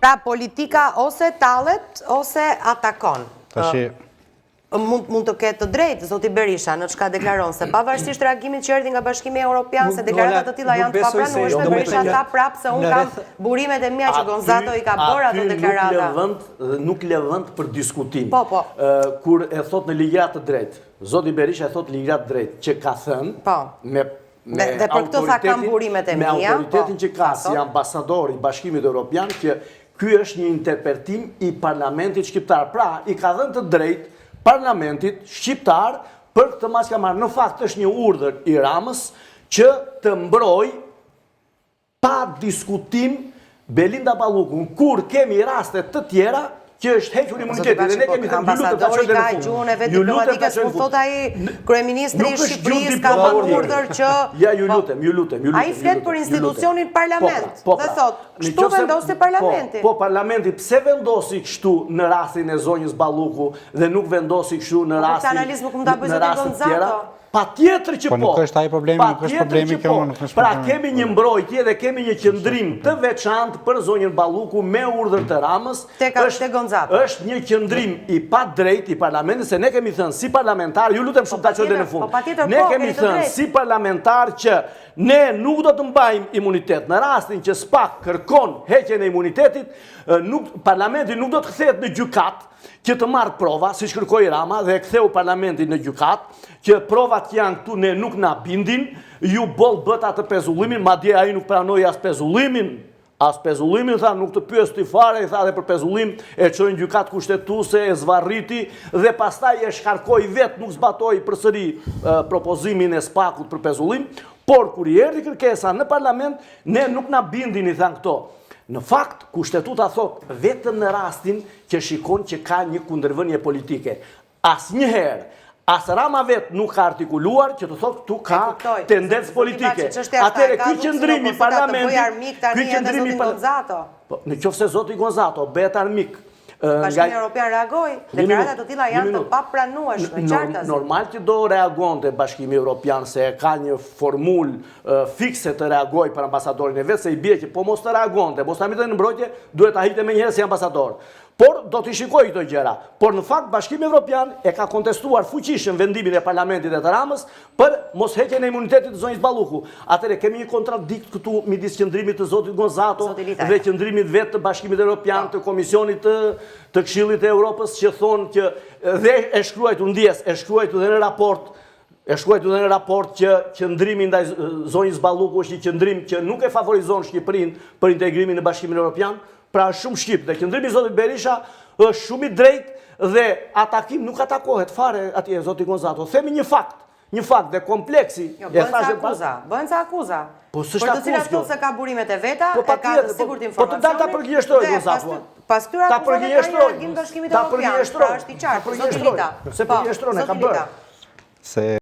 Pra politika ose tallet ose atakon. Mund të ketë të drejtë zoti Berisha në çka deklaron, se pavarësisht reagimit që erdhi nga Bashkimi Evropian, se deklaratat të tilla janë të papranueshme, Berisha tha prapë se unë kam burimet e mia që Gonzato i ka bërë ato deklarata. Nuk le vend për diskutim. Kur e thot në ligjërat të drejtë, zoti Berisha e thot ligjërat të drejtë që ka thënë dhe për këtë tha kam burimet e mia. Me autoritetin që ka si ambasador i Bashkimit Evropian, që ky është një interpretim i Parlamentit shqiptar. Pra, i ka dhënë të drejtë Parlamentit shqiptar për këtë mas ka marrë. Në fakt është një urdhër i Ramës që të mbroj pa diskutim Belinda Ballukun, kur kemi raste të tjera që është hequr imuniteti. Dhe ne kemi thënë ambasadori ka gjuhën e vet diplomatike, po thot ai kryeministri i Shqipërisë ka dhënë urdhër që ja ju lutem. Ai flet për institucionin parlament. Dhe thot, kështu vendosi parlamenti. Po parlamenti pse vendosi kështu në rastin e zonjës Balluku dhe nuk vendosi kështu në rastin tjera? Patjetër që po. Nuk është ai problemi, nuk është problemi kjo. Pra kemi një mbrojtje dhe kemi një qëndrim të veçantë për zonjën Balluku me urdhër të Ramës. Është një qëndrim i pa drejt i parlamentit, se ne kemi thënë si parlamentar, ju lutem shumë ta çojë në fund. Ne kemi thënë si parlamentar që ne nuk do të mbajmë imunitet. Në rastin që SPAK kërkon heqjen e imunitetit, parlamenti nuk do të kthehet në gjykat që të marrë prova, si shkërkoj Rama, dhe ktheu parlamentin në gjykat, që provat janë këtu ne nuk na bindin, ju boll bët atë pezullimin, madje ai nuk pranoi as pezullimin, tha nuk të pyes ti fare, i tha dhe për pezullim, e çojnë gjykat kushtetuese, e zvarriti dhe pastaj e shkarkoi vet, nuk zbatoi përsëri propozimin e SPAK-ut për pezullim, por kur i erdhi kërkesa në parlament, ne nuk na bindin, i than këto. Në fakt, kushtetuta thot vetëm në rastin që shikon që ka një kundërvënie politike. Asnjëherë, as Rama vet nuk ka artikuluar që të thot këtu ka tendencë politike. Atëherë ky qëndrimi i parlamentit, në qoftë se zoti Gonzato bëhet armik, Bashkimi Evropian reagoi, deklaratat të tilla janë të papranueshme, qartas. Normal që do reagonte Bashkimi Evropian, se ka një formulë fikse të reagoj për ambasadorin e vetë, se i bie që po mos të reagonte, mos ta mitë në mbrojtje, duhet ta hiqte menjëherë si ambasador. Por do t'i shikoj këto gjëra. Por në fakt Bashkimi Evropian e ka kontestuar fuqishëm vendimin e parlamentit e të Ramës për mos heqjen e imunitetit të zonjës Balluku. Atëherë kemi një kontradikt këtu midis qëndrimit të zotit Gonzato dhe qëndrimit vetë të Bashkimit Evropian, të Komisionit të Këshillit të Evropës, që thonë që dhe e shkruajtur ndjes, e shkruajtur dhe në raport që qëndrimi ndaj zonjës Balluku është një qëndrim që nuk e favorizon Shqipërinë për integrimin në Bashkimin Evropian. Pra shumë shqip, dhe qëndrimi i zotit Berisha është shumë i drejtë dhe atakim nuk atakohet fare atje zoti Gonzato. Themi një fakt dhe kompleksi. Bëhen sa akuza. Për të cilat thotë se ka burimet e veta, e ka të sigurt informacione. Po të dalë ta përgjigjeshtroj Gonzato. Pas këtyre akuzave ka një reagim Bashkimit Evropian. Pra është i qartë, zoti Lita. Se përgjigjeshtroj, e ka bërë.